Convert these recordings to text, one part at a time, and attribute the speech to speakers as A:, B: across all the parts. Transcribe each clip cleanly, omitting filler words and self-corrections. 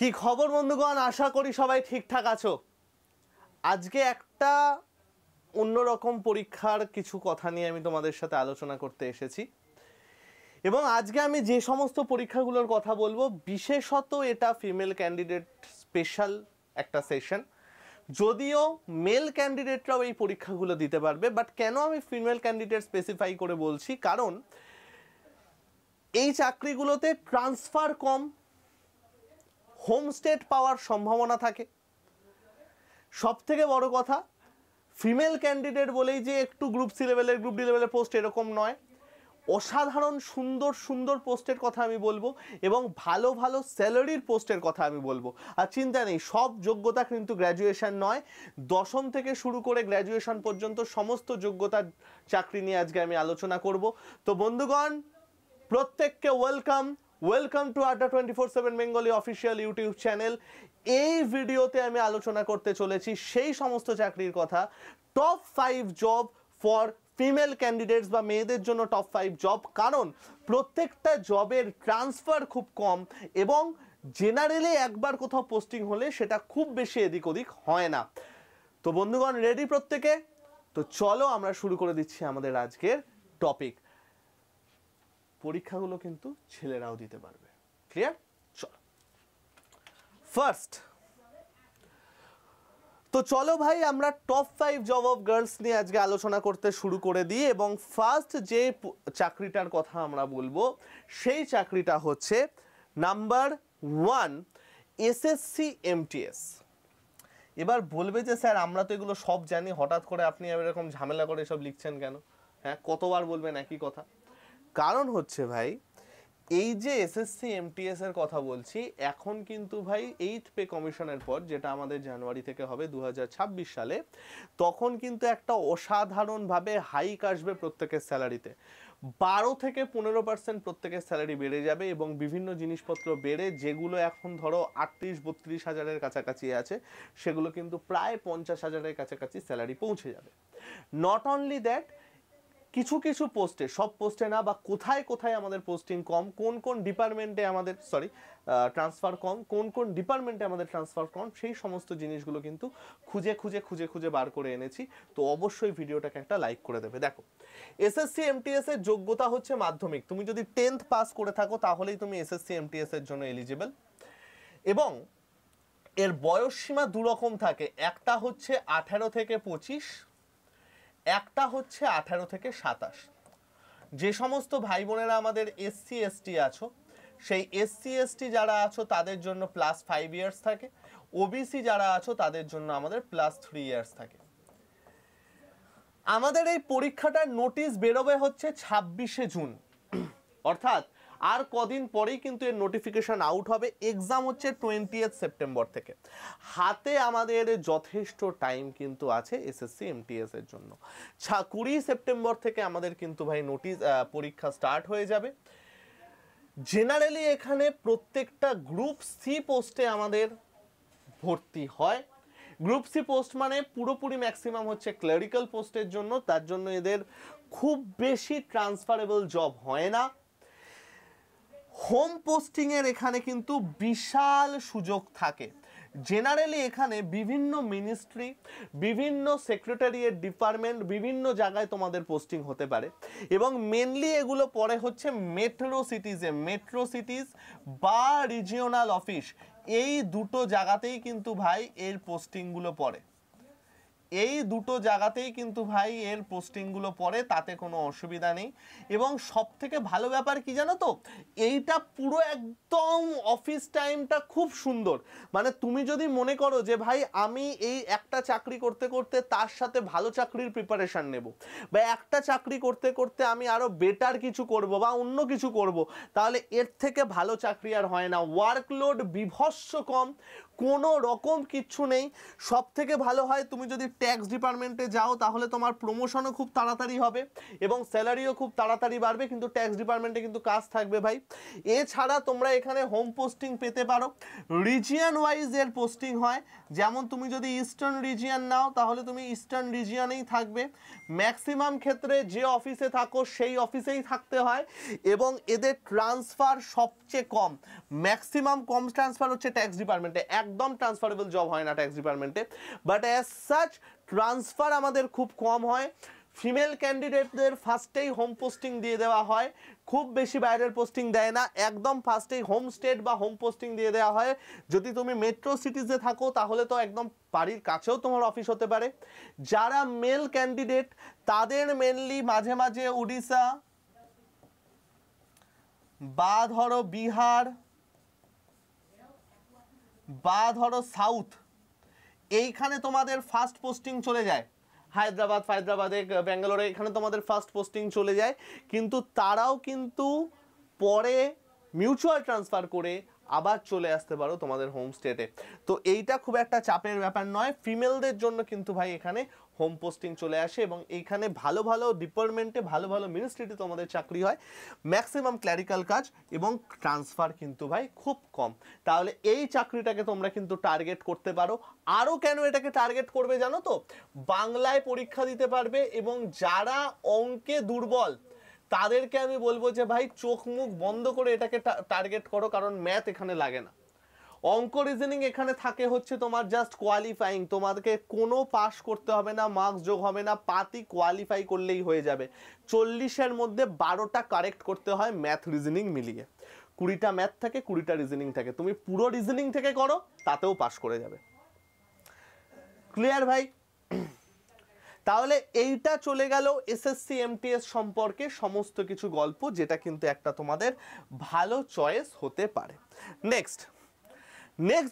A: কি খবর বন্ধুগণ, আশা করি সবাই ঠিকঠাক আছো। আজকে একটা অন্যরকম পরীক্ষার কিছু কথা নিয়ে আমি তোমাদের সাথে আলোচনা করতে এসেছি এবং আজকে আমি যে সমস্ত পরীক্ষাগুলোর কথা বলবো বিশেষত এটা ফিমেল ক্যান্ডিডেট স্পেশাল একটা সেশন। যদিও মেল ক্যান্ডিডেটরাও এই পরীক্ষাগুলো দিতে পারবে, বাট কেন আমি ফিমেল ক্যান্ডিডেট স্পেসিফাই করে বলছি, কারণ এই চাকরিগুলোতে ট্রান্সফার কম, হোম স্টেট পাওয়ার সম্ভাবনা থাকে। সব থেকে বড় কথা, ফিমেল ক্যান্ডিডেট বলেই যে একটু গ্রুপ সি লেভেলের গ্রুপ ডি লেভেলের পোস্ট এরকম নয়, অসাধারণ সুন্দর সুন্দর পোস্টের কথা আমি বলবো এবং ভালো ভালো স্যালারির পোস্টের কথা আমি বলবো। আর চিন্তা নেই, সব যোগ্যতা কিন্তু গ্র্যাজুয়েশন নয়, দশম থেকে শুরু করে গ্র্যাজুয়েশন পর্যন্ত সমস্ত যোগ্যতার চাকরি নিয়ে আজকে আমি আলোচনা করব। তো বন্ধুগণ, প্রত্যেককে ওয়েলকাম টু আড্ডা 24/7 বেঙ্গলি অফিসিয়াল ইউটিউব চ্যানেল। এই ভিডিওতে আমি আলোচনা করতে চলেছি সেই সমস্ত চাকরির কথা, top 5 job for female candidates বা মেয়েদের জন্য টপ 5 জব, কারণ প্রত্যেকটা জবের ট্রান্সফার খুব কম এবং জেনারেলি একবার কোথাও পোস্টিং হলে সেটা খুব বেশি এদিক ওদিক হয় না। তো বন্ধুগণ, রেডি প্রত্যেকে? তো চলো আমরা শুরু করে দিচ্ছি আমাদের আজকের টপিক। পরীক্ষাগুলো কিন্তু ছেলেরাও দিতে পারবে, ক্লিয়ার? চলো ফার্স্ট, তো চলো ভাই আমরা টপ 5 জব অফ গার্লস নিয়ে আজকে আলোচনা করতে শুরু করে দিই এবং ফার্স্ট যে চাকরিটার কথা আমরা বলবো সেই চাকরিটা হচ্ছে নাম্বার 1 এসএসসি এমটিএস। এবার বলবে যে স্যার আমরা তো এগুলো সব জানি, হঠাৎ করে আপনি এরকম ঝামেলা করে সব লিখছেন কেন? হ্যাঁ, কতবার বলবেন একই কথা? কারণ হচ্ছে ভাই, এই যে এসএসসি এমটিএস এর কথা বলছি, এখন কিন্তু ভাই 8th পে কমিশনের পর, যেটা আমাদের জানুয়ারি থেকে হবে 2026 সালে, তখন কিন্তু একটা অসাধারণভাবে হাইক আসবে প্রত্যেকের স্যালারিতে। 12 থেকে 15% প্রত্যেকের স্যালারি বেড়ে যাবে এবং বিভিন্ন জিনিসপত্র বেড়ে যেগুলো এখন ধরো 38-32 হাজারের কাছাকাছি আছে, সেগুলো কিন্তু প্রায় 50 হাজারের কাছাকাছি স্যালারি পৌঁছে যাবে। নট অনলি দ্যাট, কিছু কিছু পোস্টে, সব পোস্টে না, বা কোথায় কোথায় আমাদের পোস্টিং কম, কোন কোন ডিপার্টমেন্টে আমাদের ট্রান্সফার কম, কোন কোন ডিপার্টমেন্টে আমাদের ট্রান্সফার কম, সেই সমস্ত জিনিসগুলো কিন্তু খুঁজে খুঁজে খুঁজে খুঁজে বার করে এনেছি। তো অবশ্যই ভিডিওটাকে একটা লাইক করে দেবে। দেখো, এসএসসি এমটিএস এর যোগ্যতা হচ্ছে মাধ্যমিক। তুমি যদি 10th পাস করে থাকো তাহলেই তুমি এসএসসি এমটিএস এর জন্য এলিজিবল এবং এর বয়স সীমা দুরকম থাকে, একটা হচ্ছে 18 থেকে 25, একটা হচ্ছে 18 থেকে 27। যে সমস্ত ভাই বোনেরা আমাদের এসসি এসটি আছো, সেই এসসি এসটি যারা আছো তাদের জন্য +5 ইয়ার্স থাকে, ওবিসি যারা আছো তাদের জন্য আমাদের +3 ইয়ার্স থাকে। আমাদের এই পরীক্ষাটার নোটিশ বেরোবে হচ্ছে 26শে জুন, অর্থাৎ আর কদিন পরেই কিন্তু এর নোটিফিকেশন আউট হবে। এক্সাম হচ্ছে 20th সেপ্টেম্বর থেকে। হাতে আমাদের যথেষ্ট টাইম কিন্তু আছে এসএসসি এমটিএস এর জন্য। 20 সেপ্টেম্বর থেকে আমাদের কিন্তু ভাই পরীক্ষা স্টার্ট হয়ে যাবে। জেনারেলি এখানে প্রত্যেকটা গ্রুপ সি পোস্টে আমাদের ভর্তি হয়। গ্রুপ সি পোস্ট মানে পুরোপুরি ম্যাক্সিমাম হচ্ছে ক্লারিক্যাল পোস্টের জন্য, তার জন্য এদের খুব বেশি ট্রান্সফারেবল জব হয় না। হোম পোস্টিংয়ের এখানে কিন্তু বিশাল সুযোগ থাকে। জেনারেলি এখানে বিভিন্ন মিনিস্ট্রি, বিভিন্ন সেক্রেটারিয়েট ডিপার্টমেন্ট, বিভিন্ন জায়গায় তোমাদের পোস্টিং হতে পারে এবং মেনলি এগুলো পড়ে হচ্ছে মেট্রো সিটিজ বা রিজিওনাল অফিস, এই দুটো জায়গাতেই কিন্তু ভাই এর পোস্টিংগুলো পড়ে। এই দুটো জায়গাতেই কিন্তু ভাই এর পোস্টিংগুলো পড়ে, তাতে কোনো অসুবিধা নেই। এবং সব থেকে ভালো ব্যাপার কি জানো তো, এইটা পুরো একদম অফিস টাইমটা খুব সুন্দর। মানে তুমি যদি মনে করো যে ভাই আমি এই একটা চাকরি করতে করতে তার সাথে ভালো চাকরির প্রিপারেশান নেব, বা একটা চাকরি করতে করতে আমি আরও বেটার কিছু করব বা অন্য কিছু করব, তাহলে এর থেকে ভালো চাকরি আর হয় না। ওয়ার্কলোড বিভৎস কম, কোনো রকম কিচ্ছু নেই। সব থেকে ভালো হয় তুমি যদি ট্যাক্স ডিপার্টমেন্টে যাও তাহলে তোমার প্রমোশনও খুব তাড়াতাড়ি হবে এবং স্যালারিও খুব তাড়াতাড়ি বাড়বে, কিন্তু ট্যাক্স ডিপার্টমেন্টে কিন্তু কাজ থাকবে ভাই। এছাড়া তোমরা এখানে হোম পোস্টিং পেতে পারো, রিজিয়ন ওয়াইজ এর পোস্টিং হয়, যেমন তুমি যদি ইস্টার্ন রিজিয়ন নাও তাহলে তুমি ইস্টার্ন রিজিয়নেই থাকবে, ম্যাক্সিমাম ক্ষেত্রে যে অফিসে থাকো সেই অফিসেই থাকতে হয় এবং এদের ট্রান্সফার সবচেয়ে কম, ম্যাক্সিমাম কম ট্রান্সফার হচ্ছে ট্যাক্স ডিপার্টমেন্টে, একদম ট্রান্সফারেবল জব হয় না ট্যাক্স ডিপার্টমেন্টে, বাট অ্যাজ সাচ ট্রান্সফার আমাদের খুব কম হয়। ফিমেল ক্যান্ডিডেটদের ফার্স্টেই হোম পোস্টিং দিয়ে দেওয়া হয়, খুব বেশি বাইরের পোস্টিং দেয় না, একদম ফার্স্টেই হোম স্টেট বা হোম পোস্টিং দিয়ে দেওয়া হয়। যদি তুমি মেট্রো সিটিজে থাকো তাহলে তো একদম বাড়ির কাছেও তোমার অফিস হতে পারে। যারা মেল ক্যান্ডিডেট তাদের মেনলি মাঝে মাঝে উড়িষ্যা বা ধরো বিহার বা ধরো সাউথ, এইখানে তোমাদের ফার্স্ট পোস্টিং চলে যায়, হায়দ্রাবাদে ব্যাঙ্গালোরে এখানে তোমাদের ফার্স্ট পোস্টিং চলে যায়, কিন্তু তারাও কিন্তু পরে মিউচুয়াল ট্রান্সফার করে আবার চলে আসতে পারো তোমাদের হোম স্টেটে। তো এইটা খুব একটা চাপের ব্যাপার নয়, ফিমেলদের জন্য কিন্তু ভাই এখানে হোম পোস্টিং চলে আসে এবং এইখানে ভালো ভালো ডিপার্টমেন্টে ভালো ভালো মিনিস্ট্রিতে তোমাদের চাকরি হয়, ম্যাক্সিমাম ক্ল্যারিক্যাল কাজ এবং ট্রান্সফার কিন্তু ভাই খুব কম। তাহলে এই চাকরিটাকে তোমরা কিন্তু টার্গেট করতে পারো। আরও কেন এটাকে টার্গেট করবে জানো তো, বাংলায় পরীক্ষা দিতে পারবে এবং যারা অঙ্কে দুর্বল তাদেরকে আমি বলবো যে ভাই চোখ মুখ বন্ধ করে এটাকে টার্গেট করো, কারণ ম্যাথ এখানে লাগে না, অঙ্ক রিজনিং এখানে থাকে হচ্ছে তোমার জাস্ট কোয়ালিফাইং, তোমাদেরকে কোনো পাস করতে হবে না, মার্কস যোগ হবে না, পাতি কোয়ালিফাই করলেই হয়ে যাবে। 40-এর মধ্যে 12টা কারেক্ট করতে হয় ম্যাথ রিজনিং মিলিয়ে, 20টা ম্যাথ থাকে 20টা রিজনিং থাকে, তুমি পুরো রিজনিং থেকে করো তাতেও পাস করে যাবে। ক্লিয়ার ভাই? তাহলে এইটা চলে গেল এসএসসি এমটিএস সম্পর্কে সমস্ত কিছু গল্প, যেটা কিন্তু একটা তোমাদের ভালো চয়েস হতে পারে। নেক্সট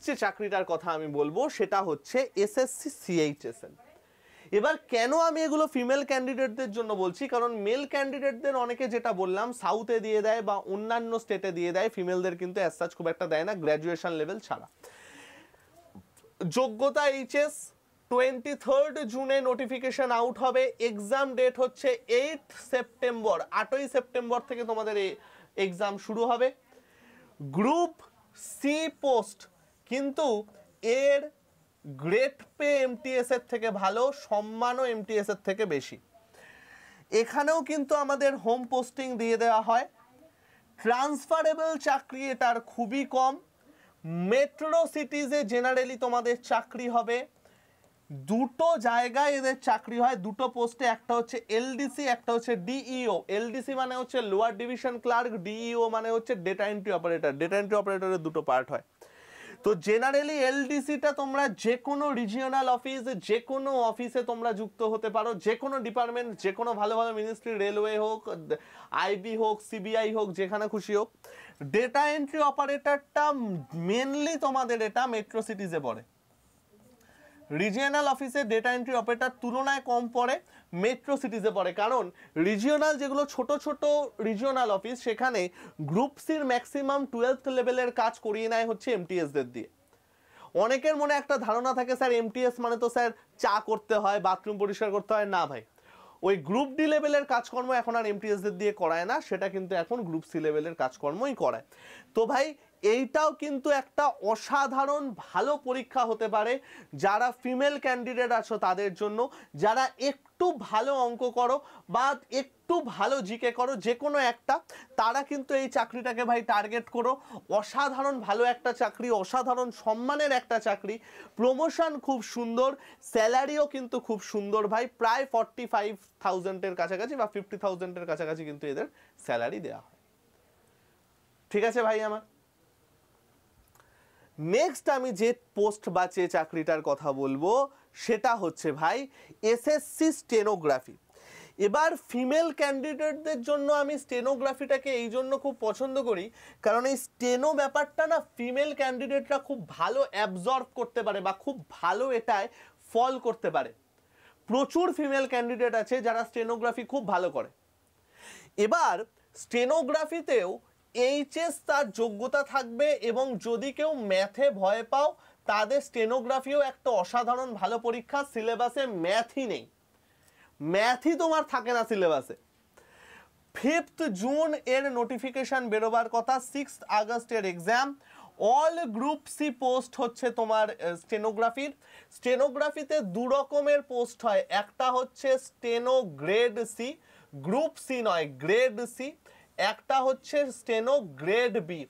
A: যে চাকরিটার কথা আমি বলবো সেটা হচ্ছে এসএসসি সিএইচএসএল। এবার কেন আমি এগুলো ফিমেল ক্যান্ডিডেটদের জন্য বলছি, কারণ মেল ক্যান্ডিডেটদের অনেকে যেটা বললাম সাউথে দিয়ে দেয় বা অন্যান্য স্টেটে দিয়ে দেয়, ফিমেলদের কিন্তু অ্যাজ সাচ খুব একটা দেয় না গ্র্যাজুয়েশন লেভেল ছাড়া। যোগ্যতা এইচএস, 23 জুনে নোটিফিকেশন আউট হবে, এক্সাম ডেট হচ্ছে 8 সেপ্টেম্বর, 8ই সেপ্টেম্বর থেকে তোমাদের এই এক্সাম শুরু হবে। গ্রুপ সি পোস্ট, কিন্তু এর গ্রেড পে এমটিএস এর থেকে ভালো, সম্মানও এমটিএস এর থেকে বেশি। এখানেও কিন্তু আমাদের হোম পোস্টিং দিয়ে দেওয়া হয়, ট্রান্সফারেবল চাকরি এটার খুবই কম, মেট্রো সিটিজে জেনারেলি তোমাদের চাকরি হবে, দুটো জায়গায় এদের চাকরি হয়, দুটো পোস্টে, একটা হচ্ছে এলডিসি একটা হচ্ছে ডিইও। এলডিসি মানে হচ্ছে লোয়ার ডিভিশন ক্লার্ক, ডিইও মানে হচ্ছে data entry operator. Data entry অপারেটরের দুটো পার্ট হয়। তো জেনারেলি এলডিসিটা তোমরা যে কোনো রিজিওনাল অফিস, যে কোনো অফিসে তোমরা যুক্ত হতে পারো, যে কোনো ডিপার্টমেন্ট, যে কোনো ভালো ভালো মিনিস্ট্রি, রেলওয়ে হোক, আইবি হোক, সিবিআই হোক, যেখানে খুশি হোক। ডেটা এন্ট্রি অপারেটরটা মেনলি তোমাদের এটা মেট্রো সিটিজে পড়ে, রিজিওনাল অফিসে ডেটা এন্ট্রি অপারেটর তুলনায় কম পড়ে, মেট্রো সিটিজে পড়ে, কারণ রিজিওনাল যেগুলো ছোট ছোট রিজিওনাল অফিস সেখানে গ্রুপ সির ম্যাক্সিমাম 12th লেভেলের কাজ করিয়ে নেয় হচ্ছে এমটিএসদের দিয়ে। অনেকের মনে একটা ধারণা থাকে স্যার এমটিএস মানে তো স্যার চা করতে হয়, বাথরুম পরিষ্কার করতে হয়, না ভাই, ওই গ্রুপ ডি লেভেলের কাজকর্ম এখন আর এমটিএসদের দিয়ে করায় না, সেটা কিন্তু এখন গ্রুপ সি লেভেলের কাজকর্মই করায়। তো ভাই এইটাও কিন্তু একটা অসাধারণ ভালো পরীক্ষা হতে পারে যারা ফিমেল ক্যান্ডিডেট আছো তাদের জন্য, যারা একটু ভালো অঙ্ক করো বা একটু ভালো জিকে করো, যে কোনো একটা, তারা কিন্তু এই চাকরিটাকে ভাই টার্গেট করো। অসাধারণ ভালো একটা চাকরি, অসাধারণ সম্মানের একটা চাকরি, প্রমোশন খুব সুন্দর, স্যালারিও কিন্তু খুব সুন্দর ভাই, প্রায় 45,000-এর কাছাকাছি বা 50,000-এর কাছাকাছি কিন্তু এদের স্যালারি দেওয়া হয়। ঠিক আছে ভাই আমার? নেক্সট আমি যে পোস্ট বা যে চাকরিটার কথা বলবো সেটা হচ্ছে ভাই এসএসসি স্টেনোগ্রাফি। এবার ফিমেল ক্যান্ডিডেটদের জন্য আমি স্টেনোগ্রাফিটাকে এই জন্য খুব পছন্দ করি, কারণ এই স্টেনো ব্যাপারটা না ফিমেল ক্যান্ডিডেটরা খুব ভালো অ্যাবজর্ব করতে পারে বা খুব ভালো এটায় ফল করতে পারে। প্রচুর ফিমেল ক্যান্ডিডেট আছে যারা স্টেনোগ্রাফি খুব ভালো করে। এবার স্টেনোগ্রাফিতেও এইচএস তার যোগ্যতা থাকবে, এবং যদি কেউ ম্যাথে ভয় পাও তাদের স্টেনোগ্রাফিও একটা অসাধারণ ভালো পরীক্ষা, সিলেবাসে ম্যাথই নেই, ম্যাথই তোমার থাকে না সিলেবাসে। 5th জুন এর নোটিফিকেশন বেরোবার কথা, 6th আগস্টের exam. All group C post হচ্ছে তোমার স্টেনোগ্রাফির। স্টেনোগ্রাফিতে দু রকমের পোস্ট হয়, একটা হচ্ছে steno grade C, group C নয় গ্রেড সি, একটা হচ্ছে স্টেনো গ্রেড বি।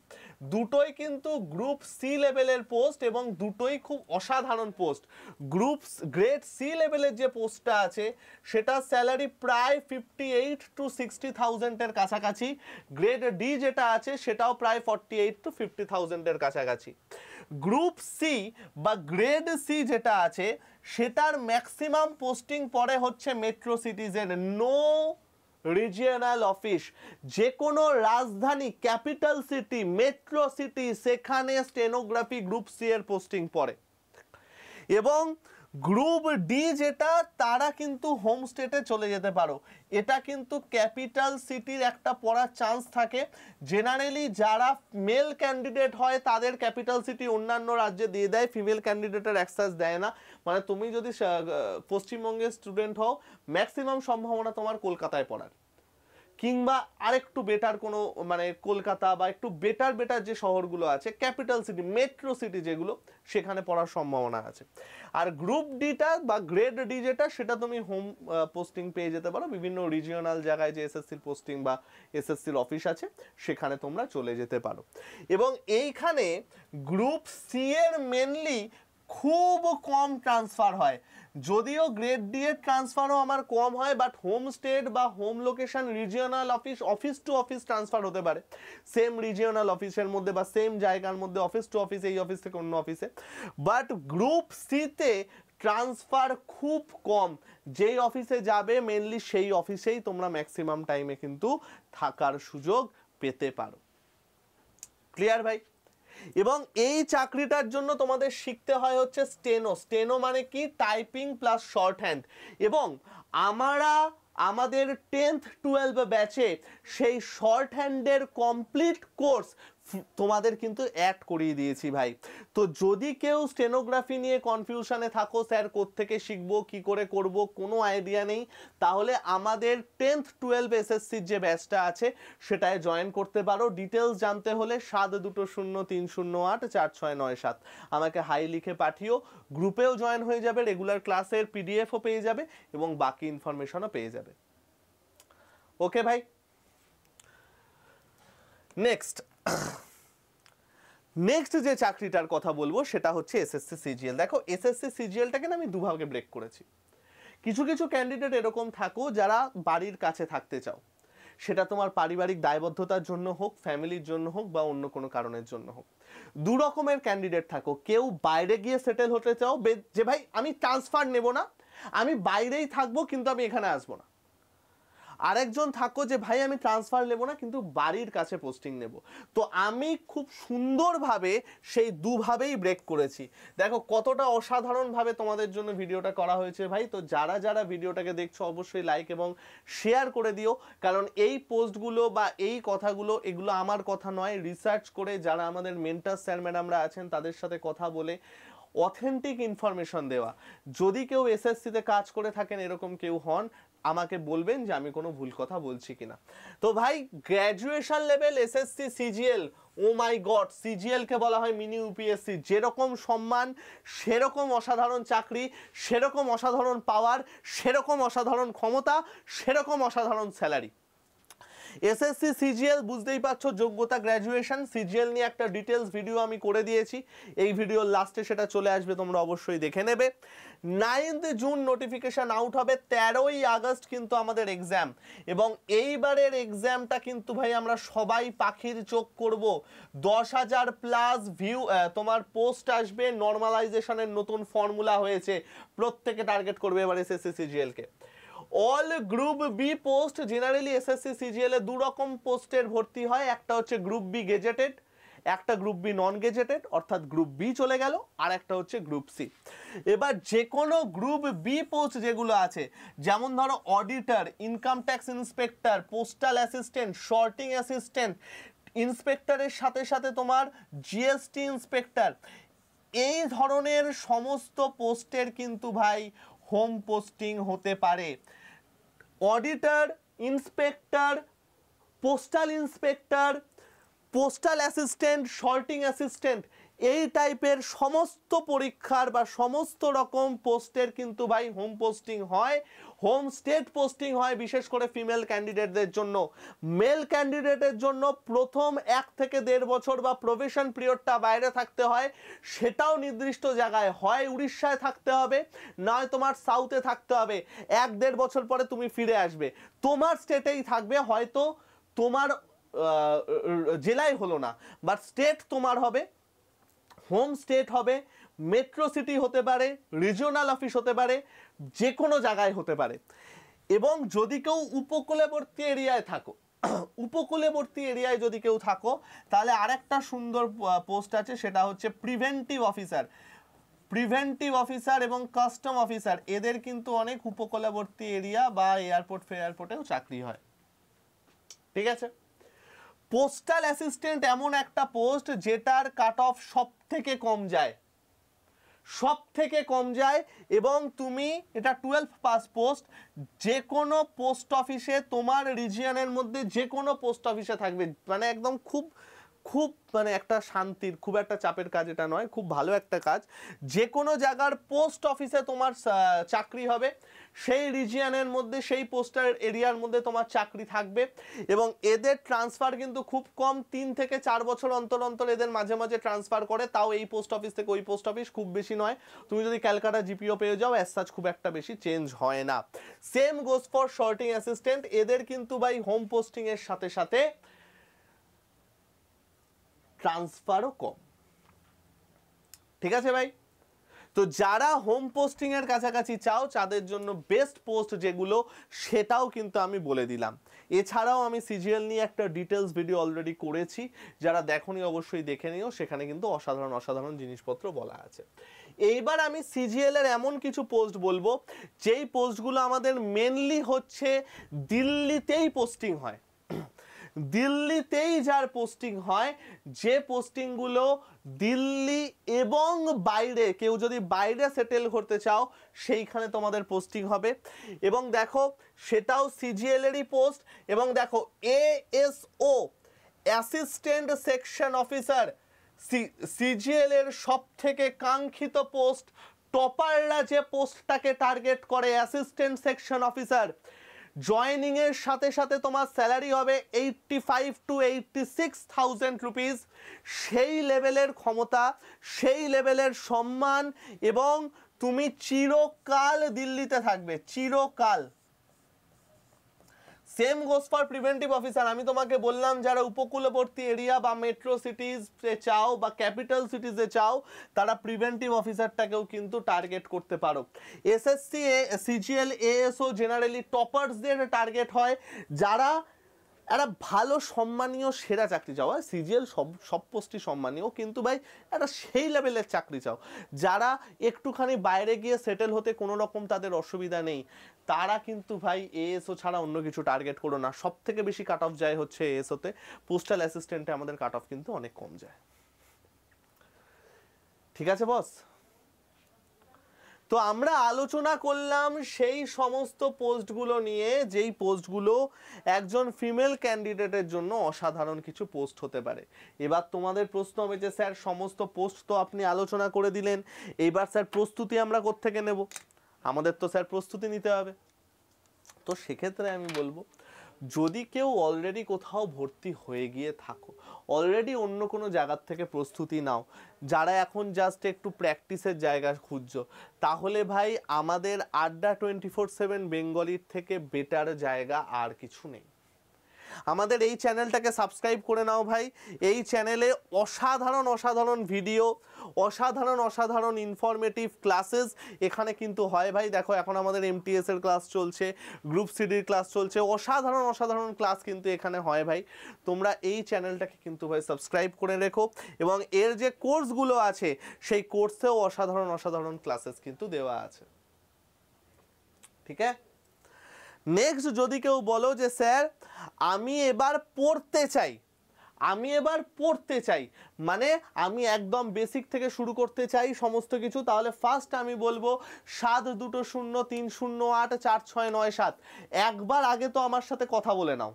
A: দুটোই কিন্তু গ্রুপ সি লেভেলের পোস্ট এবং দুটোই খুব অসাধারণ পোস্ট। গ্রুপ গ্রেড সি লেভেলের যে পোস্টটা আছে সেটা স্যালারি প্রায় 58 to 60,000 এর কাছাকাছি। গ্রেড ডি যেটা আছে সেটাও প্রায় 48 to 50,000 এর কাছাকাছি। গ্রুপ সি বা গ্রেড সি যেটা আছে সেটার ম্যাক্সিমাম পোস্টিং পরে হচ্ছে মেট্রো সিটিজের, নো রিজিয়নাল অফিস। যে কোনো রাজধানী ক্যাপিটাল সিটি মেট্রো সিটি সেখানে স্টেনোগ্রাফি গ্রুপ সি এর পোস্টিং পড়ে। এবং গ্রুপ ডি যেটা তারা কিন্তু হোম স্টেটে চলে যেতে পারো, এটা কিন্তু ক্যাপিটাল সিটির একটা পড়ার চান্স থাকে। জেনারেলি যারা মেল ক্যান্ডিডেট হয় তাদের ক্যাপিটাল সিটি অন্যান্য রাজ্যে দিয়ে দেয়, ফিমেল ক্যান্ডিডেটের অ্যাক্সেস দেয় না। মানে তুমি যদি পশ্চিমবঙ্গের স্টুডেন্ট হও ম্যাক্সিমাম সম্ভাবনা তোমার কলকাতায় পড়ার, কিংবা আরেকটু বেটার কোনো মানে কলকাতা বা একটু বেটার বেটার যে শহরগুলো আছে ক্যাপিটাল সিটি মেট্রো সিটি যেগুলো সেখানে পড়ার সম্ভাবনা আছে। আর গ্রুপ ডিটা বা গ্রেড ডি যেটা সেটা তুমি হোম পোস্টিং পেয়ে যেতে পারো, বিভিন্ন রিজিওনাল জায়গায় যে এসএসসির পোস্টিং বা এসএসসির অফিস আছে সেখানে তোমরা চলে যেতে পারো। এবং এইখানে গ্রুপ সি এর মেনলি খুব কম ট্রান্সফার হয়, যদিও গ্রেড ডি এর ট্রান্সফারও আমার কম হয়, বাট হোম স্টেট বা home location regional office, office to office transfer হতে পারে সেম রিজিওনাল অফিসের মধ্যে বা সেম জায়গার মধ্যে, অফিস টু অফিস, এই অফিস থেকে অন্য অফিসে। বাট গ্রুপ সিতে ট্রান্সফার খুব কম, যেই অফিসে যাবে মেনলি সেই অফিসেই তোমরা ম্যাক্সিমাম টাইমে কিন্তু থাকার সুযোগ পেতে পারো। ক্লিয়ার ভাই? এবং এই চাকরিটার জন্য তোমাদের শিখতে হয় হচ্ছে স্টেনো। স্টেনো মানে কি? Typing plus short hand. এবং আমাদের 10th 12 ব্যাচে সেই শর্ট হ্যান্ডের কমপ্লিট কোর্স তোমাদের কিন্তু অ্যাড করিয়ে দিয়েছি ভাই। তো যদি কেউ স্টেনোগ্রাফি নিয়ে কনফিউশনে থাকো, স্যার কোত্থেকে শিখবো, কি করে করব, কোনো আইডিয়া নেই, তাহলে আমাদের 10th 12 এসএসসির যে ব্যাচটা আছে সেটায় জয়েন করতে পারো। ডিটেলস জানতে হলে 7203084697 আমাকে হাই লিখে পাঠিও। গ্রুপেও জয়েন হয়ে যাবে, রেগুলার ক্লাসের পিডিএফও পেয়ে যাবে এবং বাকি ইনফরমেশনও পেয়ে যাবে। ওকে ভাই, নেক্সট যে চাকরিটার কথা বলবো সেটা হচ্ছে এসএসসি সিজিএল। দেখো এসএসসি সিজিএলটাকে না আমি দুভাগে ব্রেক করেছি। কিছু কিছু ক্যান্ডিডেট এরকম থাকো যারা বাড়ির কাছে থাকতে চাও, সেটা তোমার পারিবারিক দায়বদ্ধতার জন্য হোক, ফ্যামিলির জন্য হোক বা অন্য কোনো কারণের জন্য হোক। দু রকমের ক্যান্ডিডেট থাকো, কেউ বাইরে গিয়ে সেটেল হতে চাও যে ভাই আমি ট্রান্সফার নেব না, আমি বাইরেই থাকবো কিন্তু আমি এখানে আসবো না। আরেকজন থাকো যে ভাই আমি ট্রান্সফার নেব না কিন্তু বাড়ির কাছে পোস্টিং নেব। তো আমি খুব সুন্দরভাবে সেই দুভাবেই ব্রেক করেছি। দেখো কতটা অসাধারণভাবে তোমাদের জন্য ভিডিওটা করা হয়েছে ভাই। তো যারা যারা ভিডিওটাকে দেখছো অবশ্যই লাইক এবং শেয়ার করে দিও, কারণ এই পোস্টগুলো বা এই কথাগুলো এগুলো আমার কথা নয়, রিসার্চ করে যারা আমাদের মেন্টার স্যার ম্যাডামরা আছেন তাদের সাথে কথা বলে অথেন্টিক ইনফরমেশন দেওয়া। যদি কেউ এসএসসিতে কাজ করে থাকেন, এরকম কেউ হন, আমাকে বলবেন যে আমি কোনো ভুল কথা বলছি কিনা। তো ভাই গ্র্যাজুয়েশন লেভেল এসএসসি সিজিএল, ও মাই গড, সিজিএল কে বলা হয় মিনি ইউপিএসসি। যেরকম সম্মান সেরকম অসাধারণ চাকরি, সেরকম অসাধারণ পাওয়ার, সেরকম অসাধারণ ক্ষমতা, সেরকম অসাধারণ স্যালারি। এসএসসি সিজিএল বুঝতেই পারছো, যোগ্যতা গ্র্যাজুয়েশন। সিজিএল নিয়ে একটা ডিটেলস ভিডিও আমি করে দিয়েছি, এই ভিডিওর লাস্টে সেটা চলে আসবে, তোমরা অবশ্যই দেখে নেবে। 9th জুন নোটিফিকেশন আউট হবে, 13ই আগস্ট কিন্তু আমাদের এক্সাম। এবং এইবারের এক্সামটা কিন্তু ভাই আমরা সবাই পাখির চোখ করব। 10,000 প্লাস ভিউ তোমার পোস্ট আসবে, নর্মালাইজেশনের নতুন ফর্মুলা হয়েছে, প্রত্যেকে টার্গেট করবে এবার এসএসসি সিজিএল কে। All group B post, generally SSC CGL এ দু রকম পোস্টের ভর্তি হয়, একটা হচ্ছে গ্রুপ বি গেজেটেড, একটা গ্রুপ বি নন গেজেটেড, অর্থাৎ গ্রুপ বি চলে গেল, আর একটা হচ্ছে গ্রুপ সি। এবার যে কোনো গ্রুপ বি পোস্ট যেগুলো আছে, যেমন ধরো auditor, income tax inspector, postal assistant, sorting assistant, ইন্সপেক্টরের সাথে সাথে তোমার জিএসটি ইন্সপেক্টর, এই ধরনের সমস্ত পোস্টের কিন্তু ভাই হোম পোস্টিং হতে পারে। Auditor, inspector, postal inspector, postal assistant, sorting assistant, এই টাইপের সমস্ত পরীক্ষার বা সমস্ত রকম পোস্টের কিন্তু ভাই হোম পোস্টিং হয়, হোম স্টেট পোস্টিং হয়, বিশেষ করে ফিমেল ক্যান্ডিডেটদের জন্য। মেল ক্যান্ডিডেটের জন্য প্রথম 1 থেকে 1.5 বছর বা প্রোবেশন পিরিয়ডটা বাইরে থাকতে হয়, সেটাও নির্দিষ্ট জায়গায়, হয় উড়িষ্যায় থাকতে হবে, নয় তোমার সাউথে থাকতে হবে। 1-1.5 বছর পরে তুমি ফিরে আসবে, তোমার স্টেটেই থাকবে, হয়তো তোমার জেলায় হলো না, বাট স্টেট তোমার হবে, হোম স্টেট হবে, মেট্রো সিটি হতে পারে, রিজিওনাল অফিস হতে পারে, যে কোনো জায়গায় হতে পারে। এবং যদি কেউ উপকূলবর্তী এরিয়ায় থাকো, উপকূলবর্তী এরিয়ায় যদি কেউ থাকো, তাহলে আরেকটা সুন্দর পোস্ট আছে, সেটা হচ্ছে প্রিভেন্টিভ অফিসার। প্রিভেন্টিভ অফিসার এবং কাস্টম অফিসার, এদের কিন্তু অনেক উপকূলবর্তী এরিয়া বা এয়ারপোর্ট এয়ারপোর্টেও চাকরি হয়। ঠিক আছে। পোস্টাল অ্যাসিস্ট্যান্ট এমন একটা পোস্ট যেটার কাট অফ সব থেকে কম যায়, সব থেকে কম যায়, এবং তুমি এটা 12 পাস পোস্ট, যে কোনো পোস্ট অফিসে তোমার রিজিয়নের মধ্যে যে কোনো পোস্ট অফিসে থাকবে, মানে একদম খুব খুব মানে একটা শান্তির, খুব একটা চাপের কাজ এটা নয়, খুব ভালো একটা কাজ। যে কোনো জায়গার পোস্ট অফিসে তোমার চাকরি হবে, সেই রিজিয়নের মধ্যে সেই পোস্টার এরিয়ার মধ্যে তোমার চাকরি থাকবে, এবং এদের ট্রান্সফার কিন্তু খুব কম, 3 থেকে 4 বছর অন্তর অন্তর এদের মাঝে মাঝে ট্রান্সফার করে, তাও এই পোস্ট অফিস থেকে ওই পোস্ট অফিস, খুব বেশি নয়। তুমি যদি ক্যালকাটা জিপিও পেয়ে যাও, অ্যাজ সাচ খুব একটা বেশি চেঞ্জ হয় না। Same goes for sorting assistant, এদের কিন্তু ভাই হোম পোস্টিং এর সাথে সাথে ট্রান্সফারও কম। ঠিক আছে ভাই। তো যারা হোম পোস্টিং এর কাছাকাছি চাও, তাদের জন্য বেস্ট পোস্ট যেগুলো, সেটাও কিন্তু আমি বলে দিলাম। এছাড়াও আমি সিজিএল নিয়ে একটা ডিটেলস ভিডিও অলরেডি করেছি, যারা দেখোনি অবশ্যই দেখে নিও, সেখানে কিন্তু অসাধারণ অসাধারণ জিনিসপত্র বলা আছে। এইবার আমি সিজিএল এর এমন কিছু পোস্ট বলবো, যেই পোস্টগুলো আমাদের মেনলি হচ্ছে দিল্লিতেই পোস্টিং হয়, দিল্লিতেই যার পোস্টিং হয়, যে পোস্টিংগুলো দিল্লি এবং বাইরে, কেউ যদি বাইরে সেটেল করতে চাও, সেইখানে তোমাদের পোস্টিং হবে। এবং দেখো সেটাও সিজিএল এরই পোস্ট। এবং দেখো ASO, assistant section officer, CGL এর সব থেকে কাঙ্ক্ষিত পোস্ট, টপাররা যে পোস্টটাকে টার্গেট করে, অ্যাসিস্ট্যান্ট সেকশন অফিসার। জয়নিং এর সাথে সাথে তোমার স্যালারি হবে 85 to 86,000 রুপিস। সেই লেভেলের ক্ষমতা, সেই লেভেলের সম্মান, এবং তুমি চিরকাল দিল্লিতে থাকবে, চিরকাল। Same goes for preventive officer. আমি তোমাকে বললাম, যারা উপকূলবর্তী এরিয়া বা মেট্রো সিটিজে চাও বা ক্যাপিটাল সিটিজে চাও, তারা প্রিভেন্টিভ অফিসারটাকেও কিন্তু টার্গেট করতে পারো। এসএসসি, সিজিএল, এএসও জেনারেলি টপার্সদের টার্গেট হয়, যারা একটা ভালো সম্মানীয় সেরা চাকরি চাও। সিজিএল সব পোস্টই সম্মানীয়, কিন্তু ভাই একটা সেই লেভেলের চাকরি চাও, যারা একটুখানি বাইরে গিয়ে সেটেল হতে কোনো রকম তাদের অসুবিধা নেই, তারা কিন্তু ভাই এএসও ছাড়া অন্য কিছু টার্গেট করো না। সব থেকে বেশি কাট অফ যায় হচ্ছে এএসওতে, পোস্টাল অ্যাসিস্ট্যান্টে আমাদের কাট অফ কিন্তু অনেক কম যায়। ঠিক আছে বস? তো আমরা আলোচনা করলাম সেই সমস্ত পোস্টগুলো নিয়ে, যেই পোস্টগুলো একজন ফিমেল ক্যান্ডিডেটের জন্য অসাধারণ কিছু পোস্ট হতে পারে। এবার তোমাদের প্রশ্ন হবে যে স্যার সমস্ত পোস্ট তো আপনি আলোচনা করে দিলেন, এইবার স্যার প্রস্তুতি আমরা কোত্থেকে নেব? আমাদের তো স্যার প্রস্তুতি নিতে হবে। তো সেক্ষেত্রে আমি বলবো, যদি কেউ অলরেডি কোথাও ভর্তি হয়ে গিয়ে থাকো, অলরেডি অন্য কোনো জায়গার থেকে প্রস্তুতি নাও, যারা এখন জাস্ট একটু প্র্যাকটিসের জায়গা খুঁজছো, তাহলে ভাই আমাদের আড্ডা 24/7 বেঙ্গলির থেকে বেটার জায়গা আর কিছু নেই। আমাদের এই চ্যানেলটাকে সাবস্ক্রাইব করে নাও ভাই। এই চ্যানেলে অসাধারণ অসাধারণ ভিডিও, অসাধারণ অসাধারণ ইনফরমেটিভ ক্লাসেস এখানে কিন্তু হয় ভাই। দেখো এখন আমাদের এমটিএস এর ক্লাস চলছে, গ্রুপ সিডির ক্লাস চলছে, অসাধারণ অসাধারণ ক্লাস কিন্তু এখানে হয় ভাই। তোমরা এই চ্যানেলটাকে কিন্তু ভাই সাবস্ক্রাইব করে রেখো, এবং এর যে কোর্সগুলো আছে সেই কোর্সেও অসাধারণ অসাধারণ ক্লাসেস কিন্তু দেওয়া আছে। ঠিক আছে? নেক্সট যদি কেউ বলো যে স্যার আমি এবার পড়তে চাই, আমি এবার পড়তে চাই, মানে আমি একদম বেসিক থেকে শুরু করতে চাই সমস্ত কিছু, তাহলে ফার্স্ট আমি বলবো 72030084697। একবার আগে তো আমার সাথে কথা বলে নাও,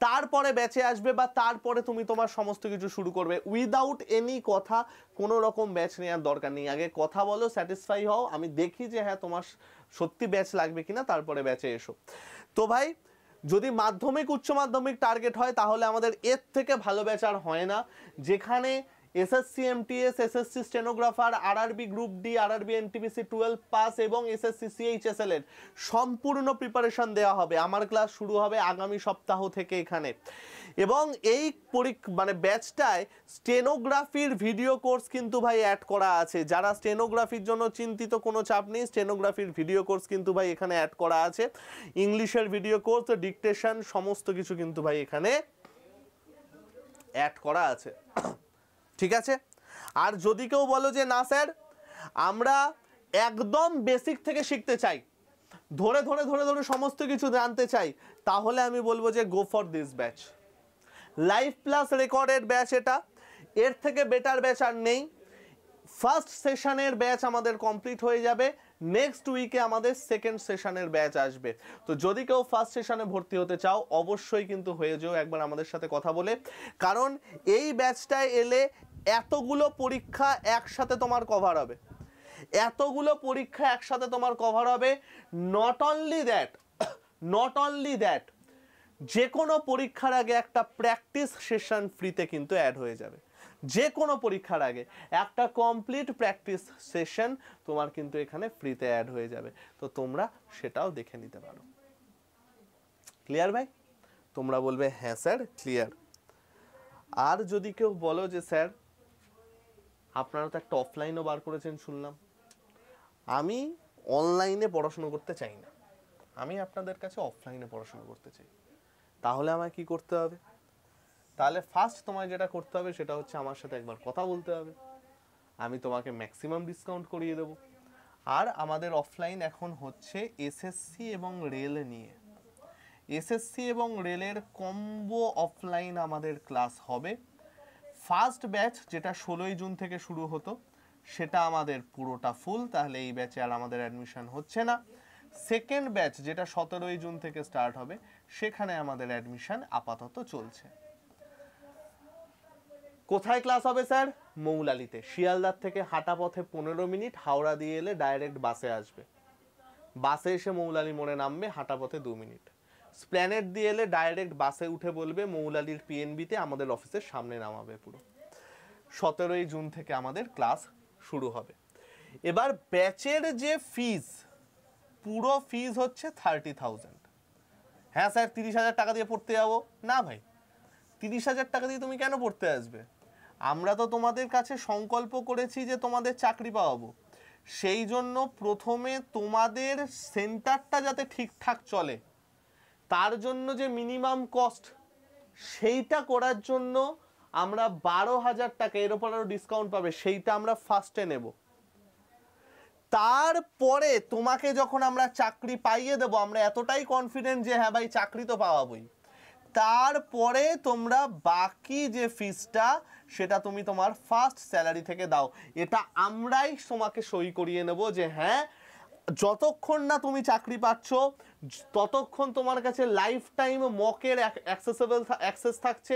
A: তারপরে ব্যাচে আসবে বা তারপরে তুমি তোমার সমস্ত কিছু শুরু করবে। উইদাউট এনি কথা কোনো রকম ব্যাচ নেওয়ার দরকার নেই। আগে কথা বলো, স্যাটিসফাই হও, আমি দেখি যে হ্যাঁ তোমার সত্যি ব্যাচ লাগবে কিনা, তারপরে ব্যাচে এসো। তো ভাই যদি মাধ্যমিক উচ্চ মাধ্যমিক টার্গেট হয় তাহলে আমাদের এর থেকে ভালো ব্যাচ আর হয় না, যেখানে SSC MTS, SSC stenographer, RRB group D, RRB NTPC 12 pass এবং এসএসসি সিএইচএসএল এর সম্পূর্ণ প্রিপারেশন দেওয়া হবে। আমার ক্লাস শুরু হবে আগামী সপ্তাহ থেকে এখানে। এবং এই মানে ব্যাচটায় স্টেনোগ্রাফির ভিডিও কোর্স কিন্তু ভাই অ্যাড করা আছে। যারা স্টেনোগ্রাফির জন্য চিন্তিত, কোনো চাপ নেই, স্টেনোগ্রাফির ভিডিও কোর্স কিন্তু ভাই এখানে অ্যাড করা আছে। ইংলিশের ভিডিও কোর্স, ডিকটেশন সমস্ত কিছু কিন্তু ভাই এখানে অ্যাড করা আছে। ঠিক আছে। আর যদি কেউ বলো যে না স্যার আমরা একদম বেসিক থেকে শিখতে চাই, ধরে ধরে ধরে ধরে সমস্ত কিছু জানতে চাই, তাহলে আমি বলবো যে go for this batch. Live plus recorded batch এটা, এর থেকে বেটার ব্যাচ আর নেই। ফার্স্ট সেশনের ব্যাচ আমাদের কমপ্লিট হয়ে যাবে, নেক্সট উইকে আমাদের সেকেন্ড সেশনের ব্যাচ আসবে। তো যদি কেউ ফার্স্ট সেশনে ভর্তি হতে চাও অবশ্যই কিন্তু হয়ে যাও একবার আমাদের সাথে কথা বলে, কারণ এই ব্যাচটায় এলে এতগুলো পরীক্ষা একসাথে তোমার কভার হবে, এতগুলো পরীক্ষা একসাথে তোমার কভার হবে। নট অনলি দ্যাট যে কোনো পরীক্ষার আগে একটা প্র্যাকটিস সেশন ফ্রিতে কিন্তু অ্যাড হয়ে যাবে। যে কোনো পরীক্ষার আগে একটা কমপ্লিট প্র্যাকটিস সেশন তোমার কিন্তু এখানে ফ্রিতে অ্যাড হয়ে যাবে। তো তোমরা সেটাও দেখে নিতে পারো। ক্লিয়ার ভাই? তোমরা বলবে হ্যাঁ স্যার ক্লিয়ার। আর যদি কেউ বলো যে স্যার আপনারা তো একটা অফলাইনও বার করেছেন শুনলাম, আমি অনলাইনে পড়াশোনা করতে চাই না, আমি আপনাদের কাছে অফলাইনে পড়াশোনা করতে চাই, তাহলে আমায় কি করতে হবে? তাহলে ফার্স্ট তোমায় যেটা করতে হবে সেটা হচ্ছে আমার সাথে একবার কথা বলতে হবে, আমি তোমাকে ম্যাক্সিমাম ডিসকাউন্ট করিয়ে দেবো। আর আমাদের অফলাইন এখন হচ্ছে এসএসসি এবং রেল নিয়ে। এসএসসি এবং রেলের কম্বো অফলাইন আমাদের ক্লাস হবে। ফার্স্ট ব্যাচ যেটা 16ই জুন থেকে শুরু হতো সেটা আমাদের পুরোটা ফুল, তাহলে এই ব্যাচে আর আমাদের অ্যাডমিশন হচ্ছে না। সেকেন্ড ব্যাচ যেটা 17ই জুন থেকে স্টার্ট হবে সেখানে আমাদের অ্যাডমিশন আপাতত চলছে। কোথায় ক্লাস হবে স্যার? মৌলালিতে। শিয়ালদার থেকে হাঁটা পথে 15 মিনিট, হাওড়া দিয়ে এলে ডাইরেক্ট বাসে আসবে, বাসে এসে মৌলালি মোড়ে নামবে, হাঁটা পথে 2 মিনিট। স্প্ল্যানেট দিয়ে এলে ডাইরেক্ট বাসে উঠে বলবে মৌলালির পিএনবিতে, আমাদের অফিসের সামনে নামাবে পুরো। 17ই জুন থেকে আমাদের ক্লাস শুরু হবে। এবার ব্যাচের যে ফিজ, পুরো ফিজ হচ্ছে 30,000। হ্যাঁ স্যার 30,000 টাকা দিয়ে পড়তে যাবো না ভাই, 30,000 টাকা দিয়ে তুমি কেন পড়তে আসবে? আমরা তো তোমাদের কাছে সংকল্প করেছি যে তোমাদের চাকরি পাওয়াবো, সেই জন্য প্রথমে তোমাদের সেন্টারটা যাতে ঠিকঠাক চলে তার জন্য যে মিনিমাম কস্ট সেইটা করার জন্য আমরা 12,000 টাকা, এর উপর আরো ডিসকাউন্ট পাবে, সেইটা আমরা ফার্স্টে নেব। তারপরে তোমাকে যখন আমরা চাকরি পাইয়ে দেব, আমরা এতটাই কনফিডেন্ট যে হ্যাঁ ভাই চাকরি তো পাওয়াবই, তারপরে তোমরা বাকি যে ফিসটা সেটা তুমি তোমার ফার্স্ট স্যালারি থেকে দাও। এটা আমরাই তোমাকে সই করিয়ে নেব যে হ্যাঁ যতক্ষণ না তুমি চাকরি পাচ্ছ ততক্ষণ তোমার কাছে লাইফ টাইম মকের অ্যাক্সেস থাকছে,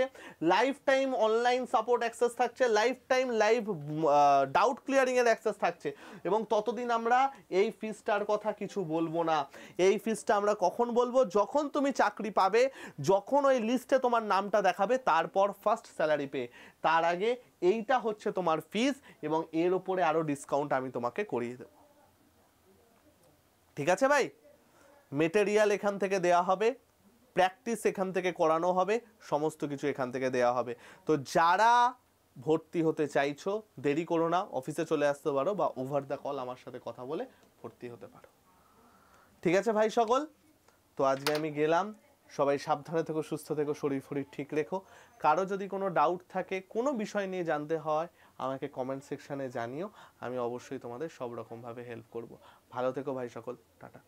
A: lifetime online support access থাকছে, লাইফ টাইম লাইভ ডাউট ক্লিয়ারিংয়ের অ্যাক্সেস থাকছে। এবং ততদিন আমরা এই ফিসটার কথা কিছু বলবো না। এই ফিসটা আমরা কখন বলবো? যখন তুমি চাকরি পাবে, যখন ওই লিস্টে তোমার নামটা দেখাবে, তারপর ফার্স্ট স্যালারি পে। তার আগে এইটা হচ্ছে তোমার ফিস, এবং এর উপরে আরও ডিসকাউন্ট আমি তোমাকে করিয়ে দেবো। ঠিক আছে ভাই? মেটেরিয়াল এখান থেকে দেয়া হবে, প্র্যাকটিস এখান থেকে করানো হবে, সমস্ত কিছু এখান থেকে দেয়া হবে। তো যারা ভর্তি হতে চাইছো দেরি করো না, অফিসে চলে আসতে পারো বা ওভার দ্য কল আমার সাথে কথা বলে ভর্তি হতে পারো। ঠিক আছে ভাই সকল? তো আজকে আমি গেলাম, সবাই সাবধানে থেকো, সুস্থ থেকো, শরীর ফরীর ঠিক রেখো। কারো যদি কোনো ডাউট থাকে, কোনো বিষয় নিয়ে জানতে হয়, আমাকে কমেন্ট সেকশানে জানিও, আমি অবশ্যই তোমাদের সব রকমভাবে হেল্প করব। ভালো থেকো ভাই সকল, টাটা।